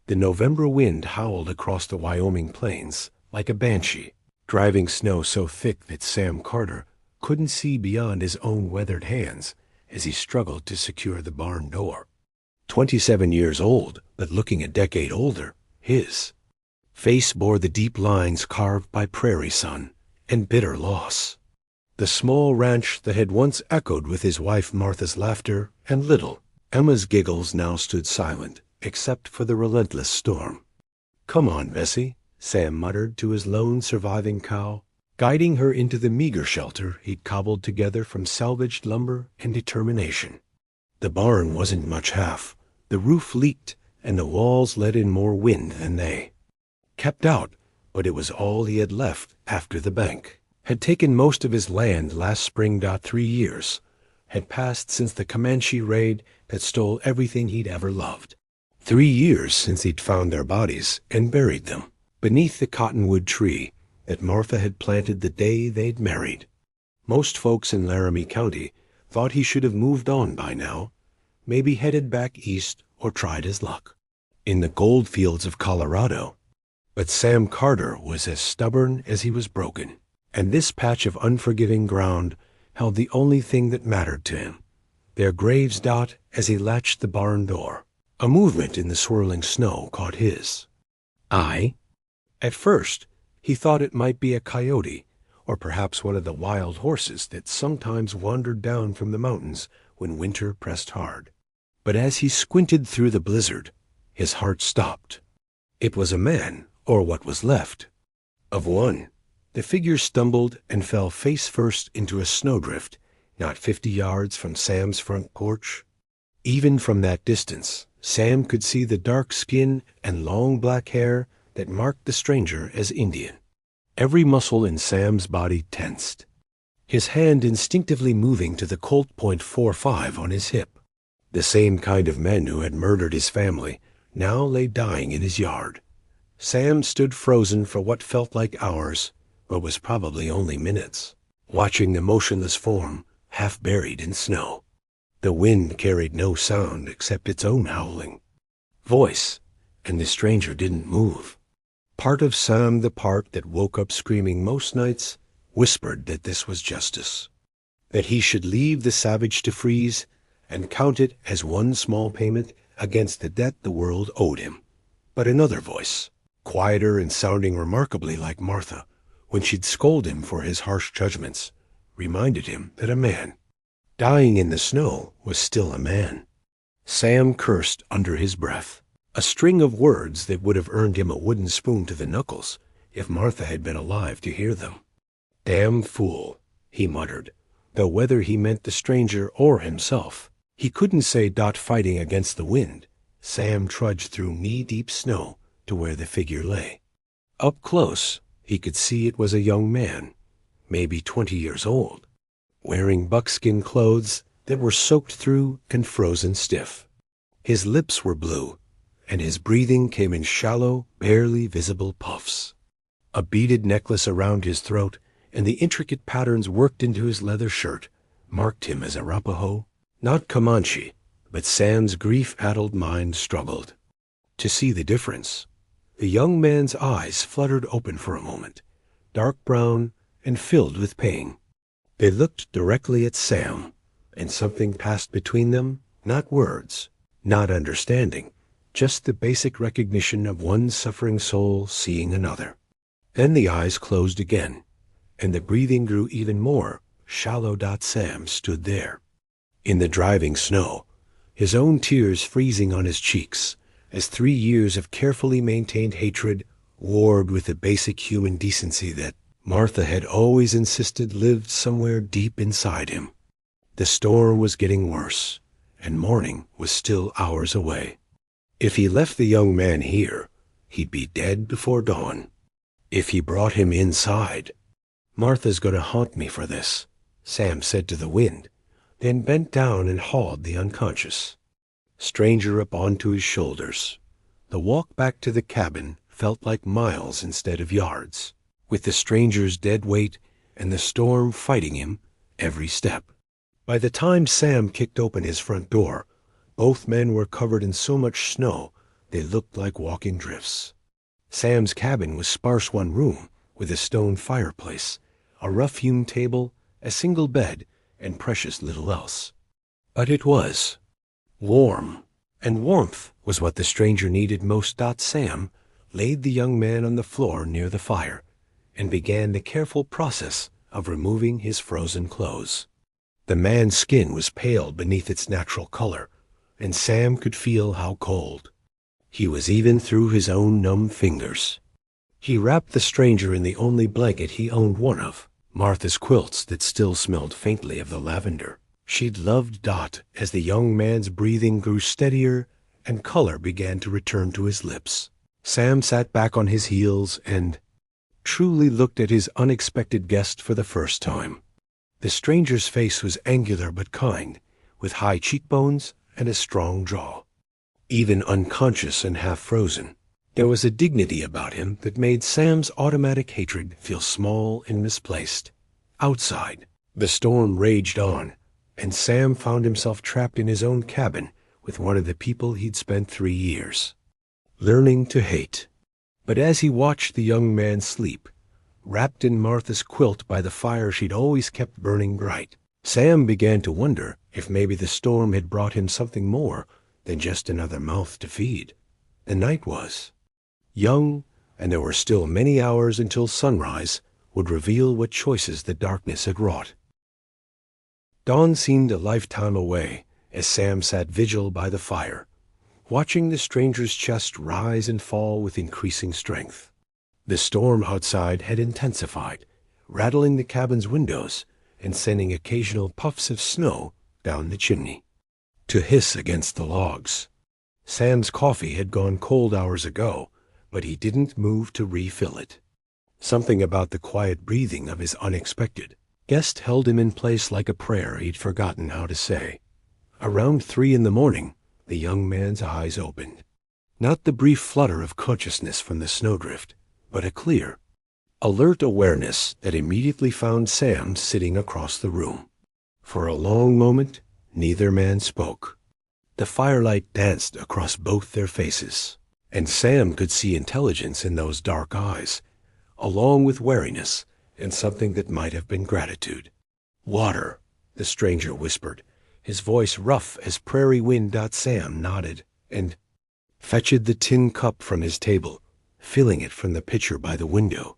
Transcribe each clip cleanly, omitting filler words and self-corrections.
The November wind howled across the Wyoming plains like a banshee, driving snow so thick that Sam Carter couldn't see beyond his own weathered hands as he struggled to secure the barn door. 27 years old, but looking a decade older, his face bore the deep lines carved by prairie sun and bitter loss. The small ranch that had once echoed with his wife Martha's laughter and little Emma's giggles now stood silent, except for the relentless storm. "Come on, Bessie," Sam muttered to his lone surviving cow, guiding her into the meager shelter he'd cobbled together from salvaged lumber and determination. The barn wasn't much half. The roof leaked, and the walls let in more wind than they kept out, but it was all he had left after the bank had taken most of his land last spring. 3 years had passed since the Comanche raid that stole everything he'd ever loved. 3 years since he'd found their bodies and buried them beneath the cottonwood tree that Martha had planted the day they'd married. Most folks in Laramie County thought he should have moved on by now, maybe headed back east or tried his luck in the gold fields of Colorado. But Sam Carter was as stubborn as he was broken, and this patch of unforgiving ground held the only thing that mattered to him. Their graves. As he latched the barn door, a movement in the swirling snow caught his eye. At first, he thought it might be a coyote, or perhaps one of the wild horses that sometimes wandered down from the mountains when winter pressed hard. But as he squinted through the blizzard, his heart stopped. It was a man, or what was left of one. The figure stumbled and fell face first into a snowdrift, not 50 yards from Sam's front porch. Even from that distance, Sam could see the dark skin and long black hair that marked the stranger as Indian. Every muscle in Sam's body tensed, his hand instinctively moving to the Colt .45 on his hip. The same kind of men who had murdered his family now lay dying in his yard. Sam stood frozen for what felt like hours, but was probably only minutes, watching the motionless form half buried in snow. The wind carried no sound except its own howling voice, and the stranger didn't move. Part of Sam, the part that woke up screaming most nights, whispered that this was justice, that he should leave the savage to freeze and count it as one small payment against the debt the world owed him. But another voice, quieter and sounding remarkably like Martha when she'd scold him for his harsh judgments, reminded him that a man dying in the snow was still a man. Sam cursed under his breath, a string of words that would have earned him a wooden spoon to the knuckles if Martha had been alive to hear them. "Damn fool," he muttered, though whether he meant the stranger or himself, he couldn't say. Fighting against the wind, Sam trudged through knee-deep snow to where the figure lay. Up close, he could see it was a young man, maybe 20 years old, wearing buckskin clothes that were soaked through and frozen stiff. His lips were blue, and his breathing came in shallow, barely visible puffs. A beaded necklace around his throat and the intricate patterns worked into his leather shirt marked him as Arapaho, not Comanche, but Sam's grief-addled mind struggled to see the difference. The young man's eyes fluttered open for a moment, dark brown and filled with pain. They looked directly at Sam, and something passed between them, not words, not understanding, just the basic recognition of one suffering soul seeing another. Then the eyes closed again, and the breathing grew even more shallow. Sam stood there, in the driving snow, his own tears freezing on his cheeks, as 3 years of carefully maintained hatred warred with the basic human decency that Martha had always insisted lived somewhere deep inside him. The storm was getting worse, and morning was still hours away. If he left the young man here, he'd be dead before dawn. If he brought him inside, "Martha's going to haunt me for this," Sam said to the wind, then bent down and hauled the unconscious stranger up onto his shoulders. The walk back to the cabin felt like miles instead of yards, with the stranger's dead weight and the storm fighting him every step. By the time Sam kicked open his front door, both men were covered in so much snow they looked like walking drifts. Sam's cabin was sparse one room, with a stone fireplace, a rough-hewn table, a single bed, and precious little else. But it was warm, and warmth was what the stranger needed most. Sam laid the young man on the floor near the fire and began the careful process of removing his frozen clothes. The man's skin was pale beneath its natural color, and Sam could feel how cold he was even through his own numb fingers. He wrapped the stranger in the only blanket he owned one of, Martha's quilts that still smelled faintly of the lavender she'd loved. As the young man's breathing grew steadier and color began to return to his lips, Sam sat back on his heels and truly looked at his unexpected guest for the first time. The stranger's face was angular but kind, with high cheekbones and a strong jaw. Even unconscious and half-frozen, there was a dignity about him that made Sam's automatic hatred feel small and misplaced. Outside, the storm raged on, and Sam found himself trapped in his own cabin with one of the people he'd spent 3 years learning to hate. But as he watched the young man sleep, wrapped in Martha's quilt by the fire she'd always kept burning bright, Sam began to wonder if maybe the storm had brought him something more than just another mouth to feed. The night was young, and there were still many hours until sunrise would reveal what choices the darkness had wrought. Dawn seemed a lifetime away as Sam sat vigil by the fire, watching the stranger's chest rise and fall with increasing strength. The storm outside had intensified, rattling the cabin's windows and sending occasional puffs of snow down the chimney to hiss against the logs. Sam's coffee had gone cold hours ago, but he didn't move to refill it. Something about the quiet breathing of his unexpected guest held him in place like a prayer he'd forgotten how to say. Around 3 a.m, the young man's eyes opened. Not the brief flutter of consciousness from the snowdrift, but a clear, alert awareness that immediately found Sam sitting across the room. For a long moment, neither man spoke. The firelight danced across both their faces, and Sam could see intelligence in those dark eyes, along with wariness and something that might have been gratitude. "Water," the stranger whispered, his voice rough as prairie wind. Sam nodded and fetched the tin cup from his table, filling it from the pitcher by the window.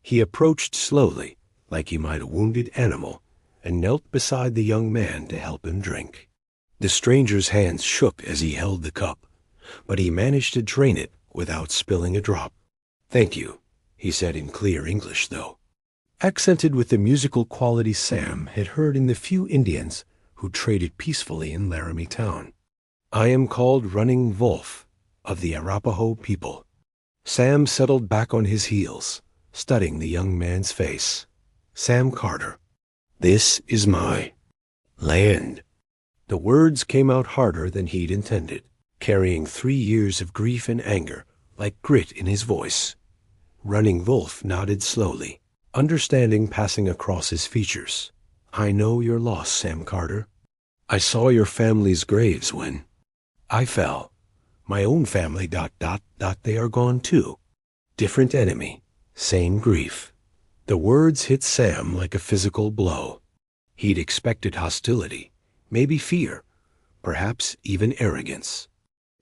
He approached slowly, like he might a wounded animal, and knelt beside the young man to help him drink. The stranger's hands shook as he held the cup, but he managed to drain it without spilling a drop. "Thank you," he said in clear English, though accented with the musical quality Sam had heard in the few Indians who traded peacefully in Laramie town. "I am called Running Wolf, of the Arapaho people." Sam settled back on his heels, studying the young man's face. "Sam Carter. This is my land." The words came out harder than he'd intended, carrying 3 years of grief and anger like grit in his voice. Running Wolf nodded slowly, understanding passing across his features. "I know your loss, Sam Carter. I saw your family's graves when I fell. My own family... They are gone too. Different enemy, same grief." The words hit Sam like a physical blow. He'd expected hostility, maybe fear, perhaps even arrogance.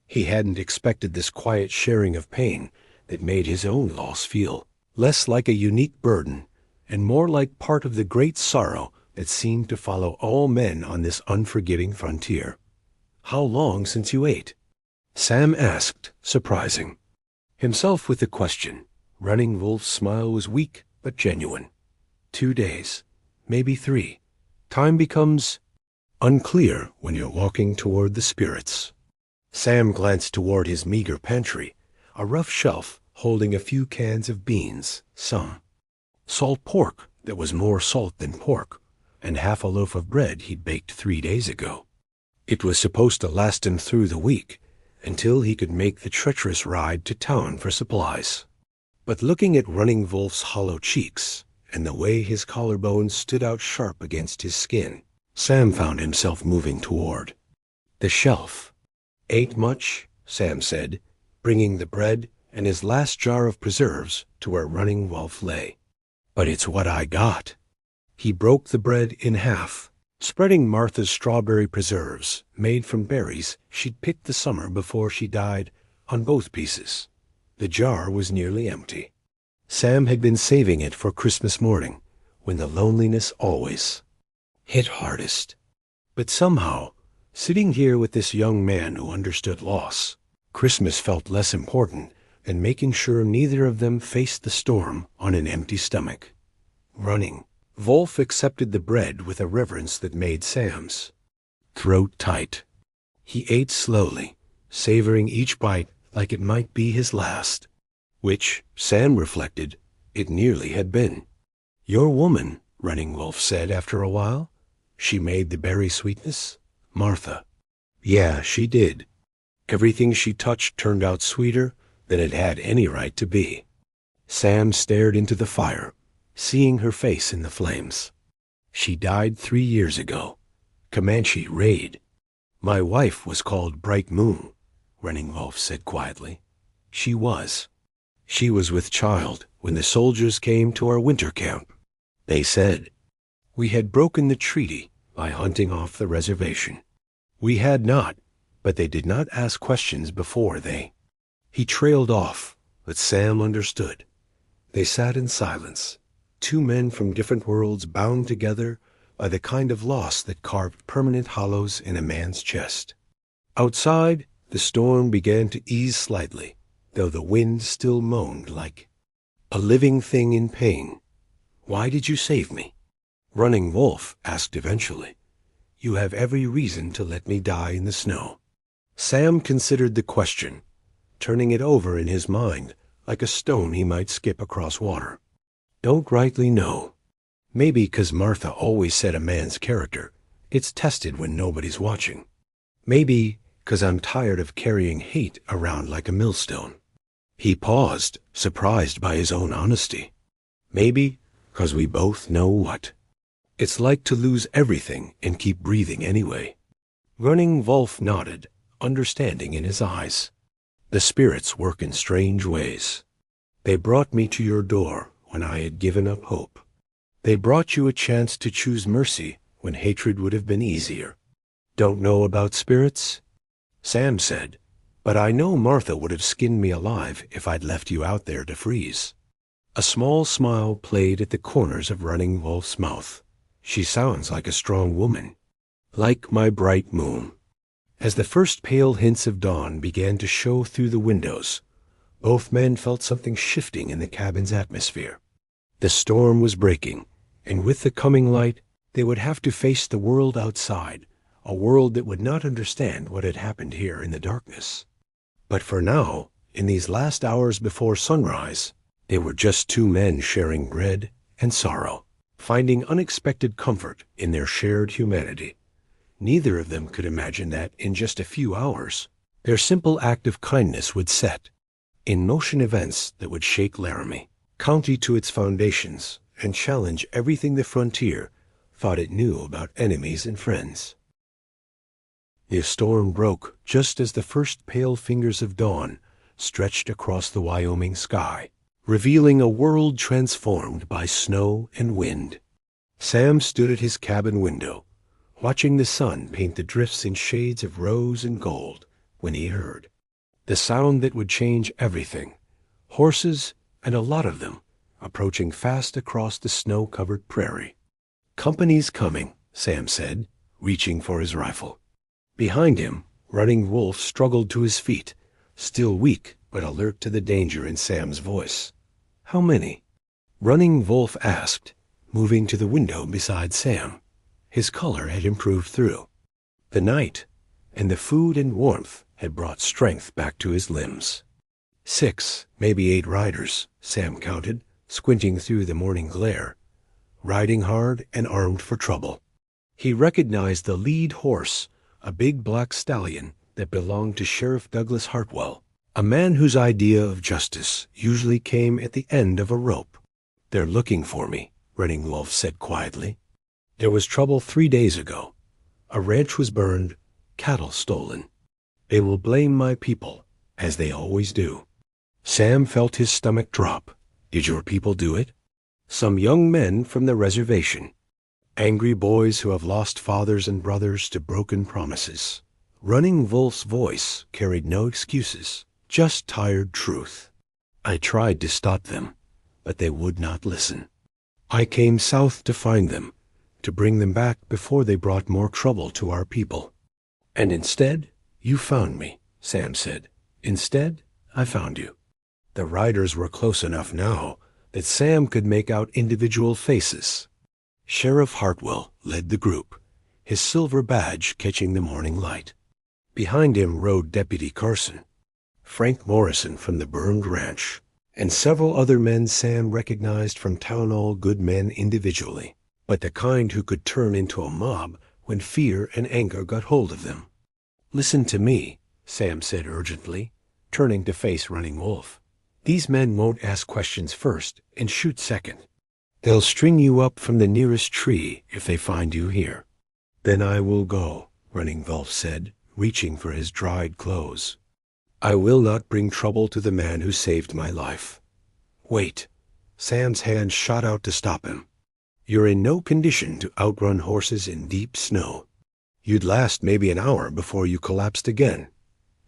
He hadn't expected this quiet sharing of pain that made his own loss feel less like a unique burden and more like part of the great sorrow that seemed to follow all men on this unforgiving frontier. "How long since you ate?" Sam asked, surprising himself with the question. Running Wolf's smile was weak but genuine. 2 days, maybe 3. Time becomes unclear when you're walking toward the spirits. Sam glanced toward his meager pantry, a rough shelf holding a few cans of beans, some salt pork that was more salt than pork, and half a loaf of bread he'd baked 3 days ago. It was supposed to last him through the week, until he could make the treacherous ride to town for supplies. But looking at Running Wolf's hollow cheeks and the way his collarbones stood out sharp against his skin, Sam found himself moving toward the shelf. "Ate much?" Sam said, bringing the bread and his last jar of preserves to where Running Wolf lay. "But it's what I got." He broke the bread in half, spreading Martha's strawberry preserves, made from berries she'd picked the summer before she died, on both pieces. The jar was nearly empty. Sam had been saving it for Christmas morning, when the loneliness always hit hardest. But somehow, sitting here with this young man who understood loss, Christmas felt less important than making sure neither of them faced the storm on an empty stomach. Running Wolf accepted the bread with a reverence that made Sam's throat tight. He ate slowly, savoring each bite like it might be his last, which, Sam reflected, it nearly had been. "Your woman," Running Wolf said after a while. "She made the berry sweetness, Martha." "Yeah, she did. Everything she touched turned out sweeter than it had any right to be." Sam stared into the fire, seeing her face in the flames. "She died 3 years ago. Comanche raid." "My wife was called Bright Moon," Running Wolf said quietly. "She was. She was with child when the soldiers came to our winter camp. They said we had broken the treaty by hunting off the reservation. We had not, but they did not ask questions before they—" He trailed off, but Sam understood. They sat in silence, two men from different worlds bound together by the kind of loss that carved permanent hollows in a man's chest. Outside, the storm began to ease slightly, though the wind still moaned like a living thing in pain. "Why did you save me?" Running Wolf asked eventually. "You have every reason to let me die in the snow." Sam considered the question, turning it over in his mind like a stone he might skip across water. "Don't rightly know. Maybe 'cause Martha always said a man's character it's tested when nobody's watching. Maybe 'cause I'm tired of carrying hate around like a millstone." He paused, surprised by his own honesty. "Maybe 'cause we both know what it's like to lose everything and keep breathing anyway." Running Wolf nodded, understanding in his eyes. "The spirits work in strange ways. They brought me to your door when I had given up hope. They brought you a chance to choose mercy when hatred would have been easier." "Don't know about spirits?" Sam said, "but I know Martha would have skinned me alive if I'd left you out there to freeze." A small smile played at the corners of Running Wolf's mouth. "She sounds like a strong woman. Like my bright moon." As the first pale hints of dawn began to show through the windows, both men felt something shifting in the cabin's atmosphere. The storm was breaking, and with the coming light, they would have to face the world outside, a world that would not understand what had happened here in the darkness. But for now, in these last hours before sunrise, they were just two men sharing bread and sorrow, finding unexpected comfort in their shared humanity. Neither of them could imagine that, in just a few hours, their simple act of kindness would set in motion events that would shake Laramie County to its foundations and challenge everything the frontier thought it knew about enemies and friends. The storm broke just as the first pale fingers of dawn stretched across the Wyoming sky, revealing a world transformed by snow and wind. Sam stood at his cabin window, watching the sun paint the drifts in shades of rose and gold, when he heard the sound that would change everything. Horses, and a lot of them, approaching fast across the snow-covered prairie. "Company's coming," Sam said, reaching for his rifle. Behind him, Running Wolf struggled to his feet, still weak but alert to the danger in Sam's voice. "How many?" Running Wolf asked, moving to the window beside Sam. His color had improved through the night, and the food and warmth had brought strength back to his limbs. 6, maybe 8 riders, Sam counted, squinting through the morning glare, riding hard and armed for trouble. He recognized the lead horse, a big black stallion that belonged to Sheriff Douglas Hartwell, a man whose idea of justice usually came at the end of a rope. "They're looking for me," Running Wolf said quietly. "There was trouble 3 days ago. A ranch was burned, cattle stolen. They will blame my people, as they always do. Sam felt his stomach drop. Did your people do it? Some young men from the reservation. Angry boys who have lost fathers and brothers to broken promises. Running Wolf's voice carried no excuses, just tired truth. I tried to stop them, but they would not listen. I came south to find them, to bring them back before they brought more trouble to our people. And instead, you found me, Sam said. Instead, I found you. The riders were close enough now that Sam could make out individual faces. Sheriff Hartwell led the group, his silver badge catching the morning light. Behind him rode Deputy Carson, Frank Morrison from the burned ranch, and several other men Sam recognized from town hall good men individually, but the kind who could turn into a mob when fear and anger got hold of them. Listen to me, Sam said urgently, turning to face Running Wolf. These men won't ask questions first and shoot second. They'll string you up from the nearest tree if they find you here. Then I will go, Running Wolf said, reaching for his dried clothes. I will not bring trouble to the man who saved my life. Wait. Sam's hand shot out to stop him. You're in no condition to outrun horses in deep snow. You'd last maybe an hour before you collapsed again.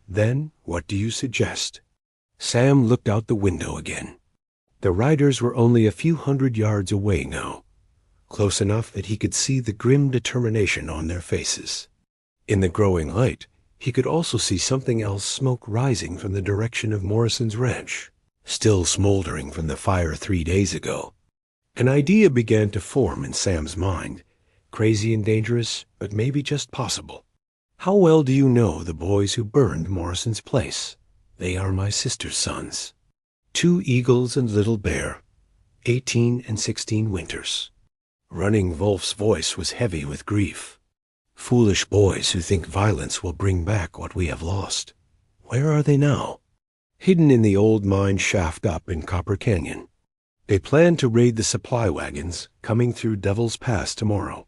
Then, what do you suggest? Sam looked out the window again. The riders were only a few hundred yards away now, close enough that he could see the grim determination on their faces. In the growing light, he could also see something else, smoke rising from the direction of Morrison's ranch, still smoldering from the fire 3 days ago. An idea began to form in Sam's mind, crazy and dangerous, but maybe just possible. How well do you know the boys who burned Morrison's place? They are my sister's sons. 2 Eagles and Little Bear, 18 and 16 Winters. Running Wolf's voice was heavy with grief. Foolish boys who think violence will bring back what we have lost. Where are they now? Hidden in the old mine shaft up in Copper Canyon. They plan to raid the supply wagons coming through Devil's Pass tomorrow.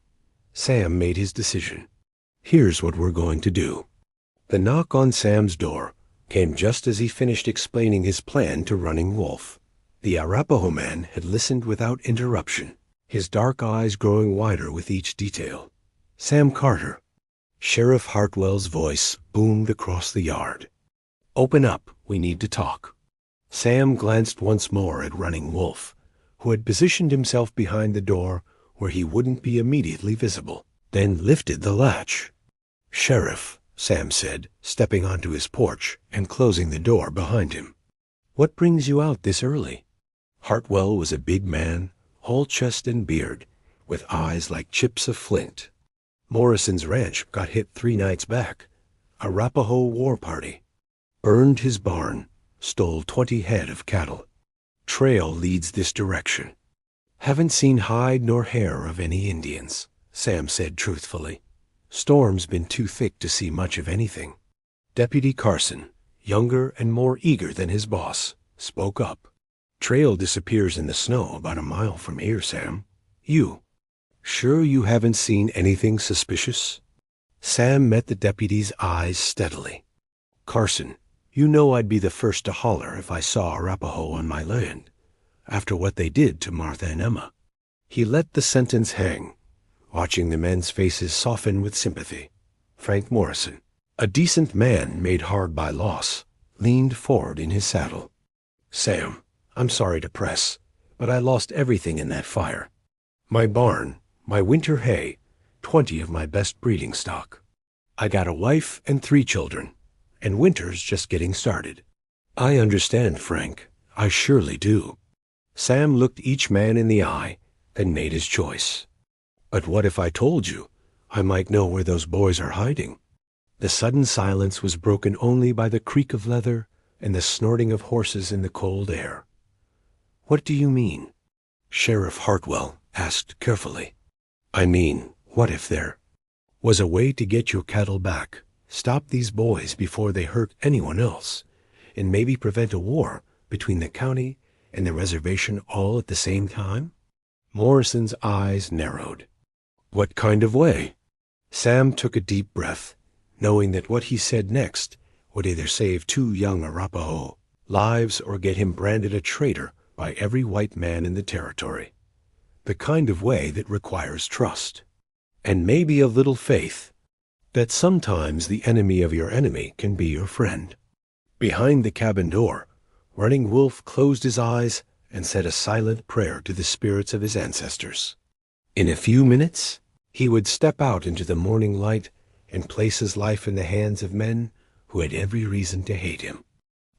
Sam made his decision. Here's what we're going to do. The knock on Sam's door came just as he finished explaining his plan to Running Wolf. The Arapaho man had listened without interruption, his dark eyes growing wider with each detail. Sam Carter. Sheriff Hartwell's voice boomed across the yard. Open up, we need to talk. Sam glanced once more at Running Wolf, who had positioned himself behind the door where he wouldn't be immediately visible, then lifted the latch. Sheriff, Sam said, stepping onto his porch and closing the door behind him. What brings you out this early? Hartwell was a big man, all chest and beard, with eyes like chips of flint. Morrison's ranch got hit 3 nights back. Arapaho war party. Burned his barn, stole 20 head of cattle. Trail leads this direction. Haven't seen hide nor hair of any Indians, Sam said truthfully. Storm's been too thick to see much of anything. Deputy Carson, younger and more eager than his boss, spoke up. Trail disappears in the snow about a mile from here, Sam. You. Sure you haven't seen anything suspicious? Sam met the deputy's eyes steadily. Carson, you know I'd be the first to holler if I saw Arapaho on my land, after what they did to Martha and Emma. He let the sentence hang, watching the men's faces soften with sympathy. Frank Morrison, a decent man made hard by loss, leaned forward in his saddle. Sam, I'm sorry to press, but I lost everything in that fire. My barn, my winter hay, 20 of my best breeding stock. I got a wife and 3 children, and winter's just getting started. I understand, Frank. I surely do. Sam looked each man in the eye, then made his choice. But what if I told you? I might know where those boys are hiding. The sudden silence was broken only by the creak of leather and the snorting of horses in the cold air. What do you mean? Sheriff Hartwell asked carefully. I mean, what if there was a way to get your cattle back, stop these boys before they hurt anyone else, and maybe prevent a war between the county and the reservation all at the same time? Morrison's eyes narrowed. What kind of way? Sam took a deep breath, knowing that what he said next would either save 2 young Arapaho lives or get him branded a traitor by every white man in the territory. The kind of way that requires trust, and maybe a little faith, that sometimes the enemy of your enemy can be your friend. Behind the cabin door, Running Wolf closed his eyes and said a silent prayer to the spirits of his ancestors. In a few minutes, he would step out into the morning light and place his life in the hands of men who had every reason to hate him.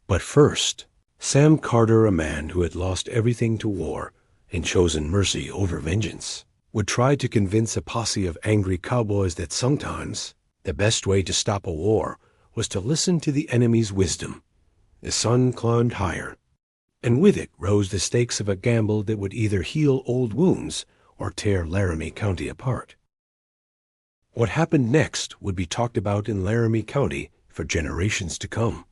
But first, Sam Carter, a man who had lost everything to war and chosen mercy over vengeance, would try to convince a posse of angry cowboys that sometimes the best way to stop a war was to listen to the enemy's wisdom. The sun climbed higher, and with it rose the stakes of a gamble that would either heal old wounds or tear Laramie County apart. What happened next would be talked about in Laramie County for generations to come.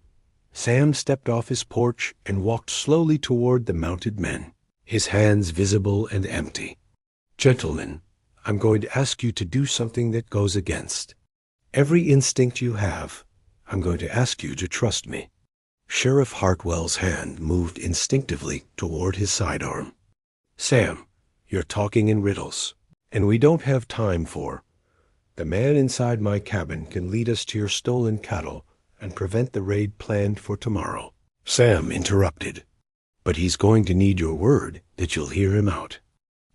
Sam stepped off his porch and walked slowly toward the mounted men, his hands visible and empty. "Gentlemen, I'm going to ask you to do something that goes against every instinct you have. I'm going to ask you to trust me." Sheriff Hartwell's hand moved instinctively toward his sidearm. "Sam, you're talking in riddles, and we don't have time for. The man inside my cabin can lead us to your stolen cattle and prevent the raid planned for tomorrow." Sam interrupted. "But he's going to need your word that you'll hear him out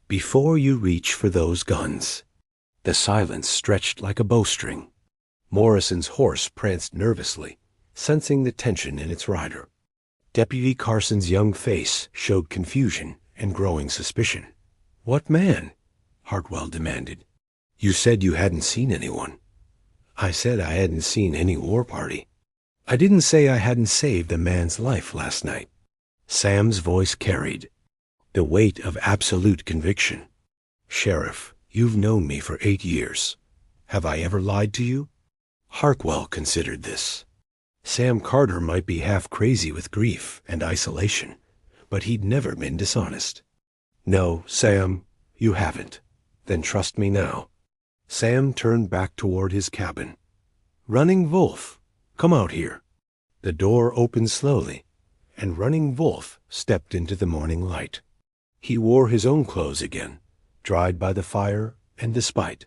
before you reach for those guns." The silence stretched like a bowstring. Morrison's horse pranced nervously, sensing the tension in its rider. Deputy Carson's young face showed confusion and growing suspicion. "What man?" Hartwell demanded. "You said you hadn't seen anyone." "I said I hadn't seen any war party. I didn't say I hadn't saved a man's life last night." Sam's voice carried the weight of absolute conviction. "Sheriff, you've known me for 8 years. Have I ever lied to you?" Hartwell considered this. Sam Carter might be half crazy with grief and isolation, but he'd never been dishonest. "No, Sam, you haven't. Then trust me now." Sam turned back toward his cabin. "Running Wolf, come out here." The door opened slowly, and Running Wolf stepped into the morning light. He wore his own clothes again, dried by the fire and despite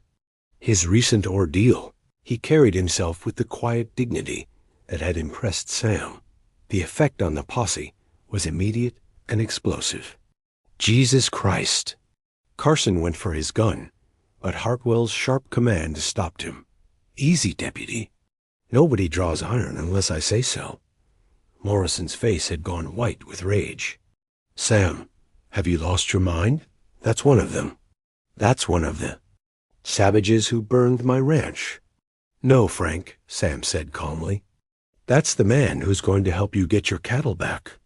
his recent ordeal, he carried himself with the quiet dignity that had impressed Sam. The effect on the posse was immediate and explosive. "Jesus Christ!" Carson went for his gun, but Hartwell's sharp command stopped him. "Easy, deputy. Nobody draws iron unless I say so." Morrison's face had gone white with rage. "Sam, have you lost your mind? That's one of them. That's one of the savages who burned my ranch." "No, Frank," Sam said calmly. "That's the man who's going to help you get your cattle back."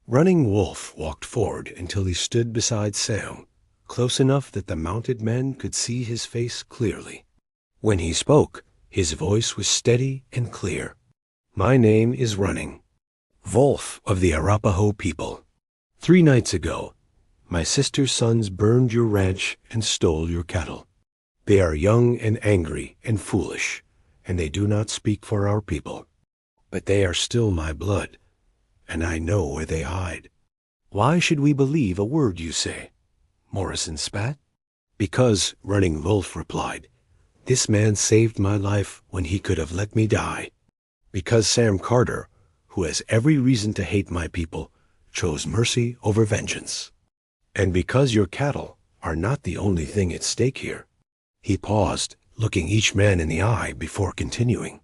Running Wolf walked forward until he stood beside Sam, close enough that the mounted men could see his face clearly. When he spoke, his voice was steady and clear. "My name is Running Wolf of the Arapaho people. 3 nights ago, my sister's sons burned your ranch and stole your cattle. They are young and angry and foolish, and they do not speak for our people. But they are still my blood, and I know where they hide." "Why should we believe a word you say?" Morrison spat. "Because," Running Wolf replied, "this man saved my life when he could have let me die. Because Sam Carter, who has every reason to hate my people, chose mercy over vengeance. And because your cattle are not the only thing at stake here." He paused, looking each man in the eye before continuing.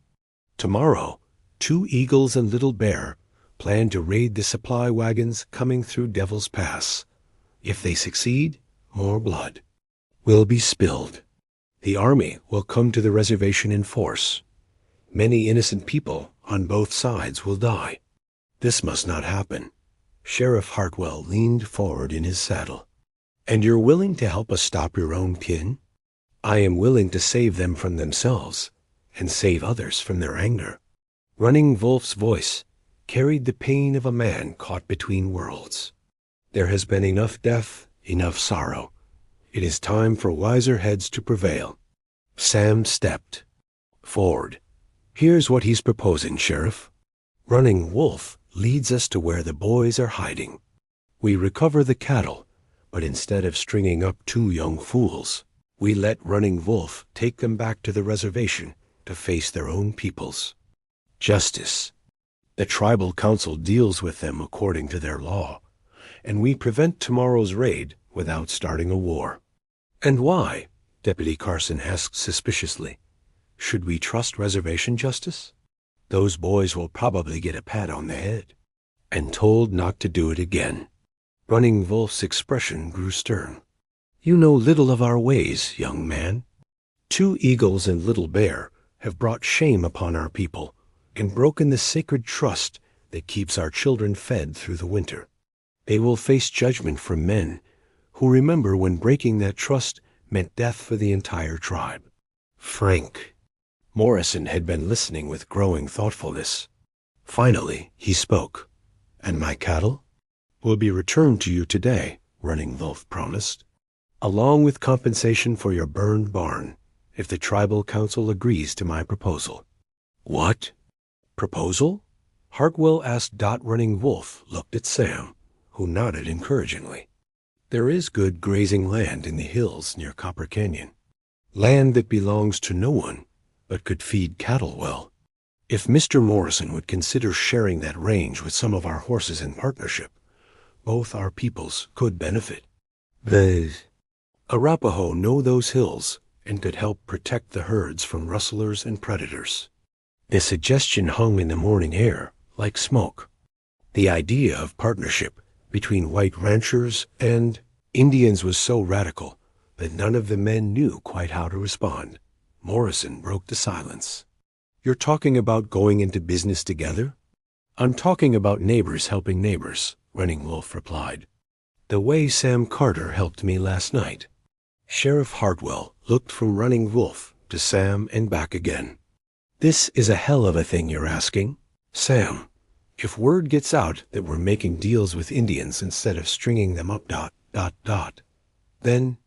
"Tomorrow, 2 Eagles and Little Bear plan to raid the supply wagons coming through Devil's Pass. If they succeed, more blood will be spilled. The army will come to the reservation in force. Many innocent people on both sides will die. This must not happen." Sheriff Hartwell leaned forward in his saddle. "And you're willing to help us stop your own kin?" "I am willing to save them from themselves and save others from their anger." Running Wolf's voice carried the pain of a man caught between worlds. "There has been enough death, enough sorrow. It is time for wiser heads to prevail." Sam stepped forward. "Here's what he's proposing, Sheriff. Running Wolf leads us to where the boys are hiding. We recover the cattle, but instead of stringing up 2 young fools, we let Running Wolf take them back to the reservation to face their own peoples. Justice. The tribal council deals with them according to their law, and we prevent tomorrow's raid without starting a war. And why? Deputy Carson asked suspiciously. Should we trust reservation justice? Those boys will probably get a pat on the head and told not to do it again. Running Wolf's expression grew stern. You know little of our ways, young man. 2 eagles and Little Bear have brought shame upon our people and broken the sacred trust that keeps our children fed through the winter. They will face judgment from men who remember when breaking that trust meant death for the entire tribe. Frank. Morrison had been listening with growing thoughtfulness. Finally, he spoke. And my cattle will be returned to you today, Running Wolf promised, along with compensation for your burned barn, if the tribal council agrees to my proposal. What? Proposal? Hartwell asked. Running Wolf looked at Sam, who nodded encouragingly. There is good grazing land in the hills near Copper Canyon. Land that belongs to no one, but could feed cattle well. If Mr. Morrison would consider sharing that range with some of our horses in partnership, both our peoples could benefit. The Arapaho know those hills and could help protect the herds from rustlers and predators. The suggestion hung in the morning air like smoke. The idea of partnership between white ranchers and Indians was so radical that none of the men knew quite how to respond. Morrison broke the silence. You're talking about going into business together? I'm talking about neighbors helping neighbors, Running Wolf replied. The way Sam Carter helped me last night. Sheriff Hartwell looked from Running Wolf to Sam and back again. This is a hell of a thing you're asking. Sam, if word gets out that we're making deals with Indians instead of stringing them up ... then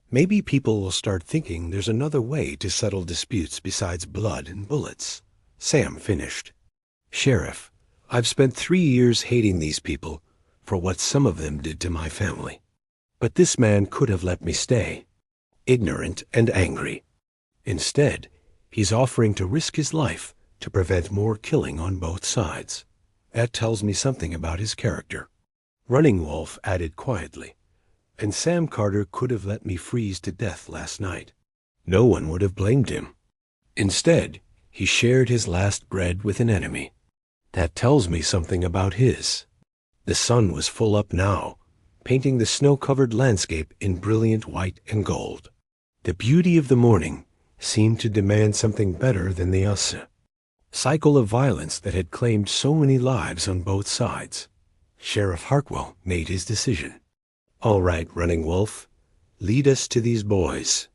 maybe people will start thinking there's another way to settle disputes besides blood and bullets. Sam finished. Sheriff, I've spent 3 years hating these people for what some of them did to my family. But this man could have let me stay, ignorant and angry. Instead, he's offering to risk his life to prevent more killing on both sides. That tells me something about his character. Running Wolf added quietly, and Sam Carter could have let me freeze to death last night. No one would have blamed him. Instead, he shared his last bread with an enemy. That tells me something about his. The sun was full up now, painting the snow-covered landscape in brilliant white and gold. The beauty of the morning seemed to demand something better than the cycle of violence that had claimed so many lives on both sides. Sheriff Hartwell made his decision. All right, Running Wolf, lead us to these boys.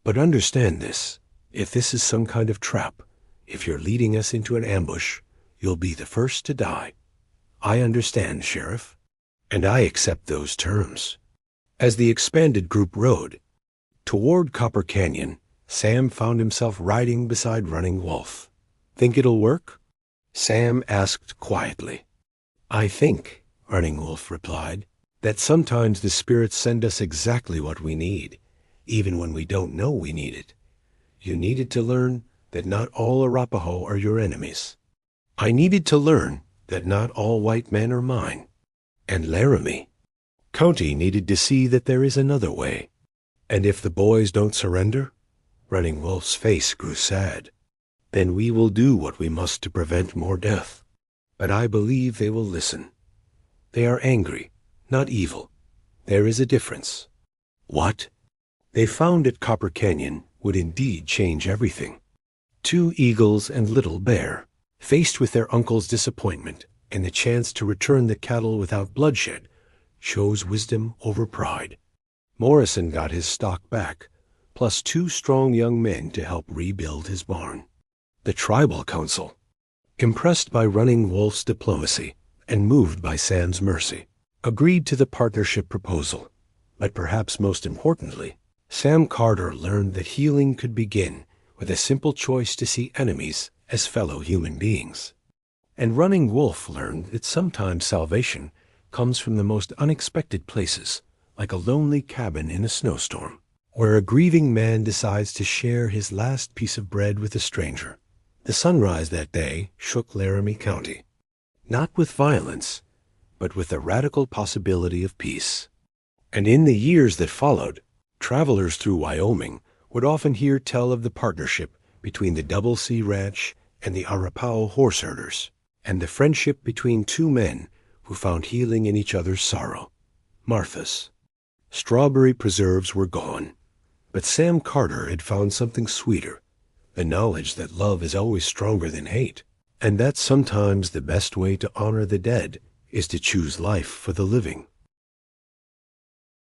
But understand this, if this is some kind of trap, if you're leading us into an ambush, you'll be the first to die. I understand, Sheriff, and I accept those terms. As the expanded group rode toward Copper Canyon, Sam found himself riding beside Running Wolf. Think it'll work? Sam asked quietly. I think, Running Wolf replied, that sometimes the spirits send us exactly what we need, even when we don't know we need it. You needed to learn that not all Arapaho are your enemies. I needed to learn that not all white men are mine. And Laramie County needed to see that there is another way. And if the boys don't surrender, Running Wolf's face grew sad, then we will do what we must to prevent more death. But I believe they will listen. They are angry, not evil. There is a difference. What? They found at Copper Canyon would indeed change everything. 2 eagles and Little Bear, faced with their uncle's disappointment and the chance to return the cattle without bloodshed, chose wisdom over pride. Morrison got his stock back, plus 2 strong young men to help rebuild his barn. The tribal council, impressed by Running Wolf's diplomacy and moved by Sam's mercy, agreed to the partnership proposal. But perhaps most importantly, Sam Carter learned that healing could begin with a simple choice to see enemies as fellow human beings. And Running Wolf learned that sometimes salvation comes from the most unexpected places, like a lonely cabin in a snowstorm, where a grieving man decides to share his last piece of bread with a stranger. The sunrise that day shook Laramie County, not with violence, but with the radical possibility of peace. And in the years that followed, travelers through Wyoming would often hear tell of the partnership between the Double C Ranch and the Arapaho horse herders, and the friendship between two men who found healing in each other's sorrow. Martha's. Strawberry preserves were gone, but Sam Carter had found something sweeter, the knowledge that love is always stronger than hate, and that sometimes the best way to honor the dead is to choose life for the living.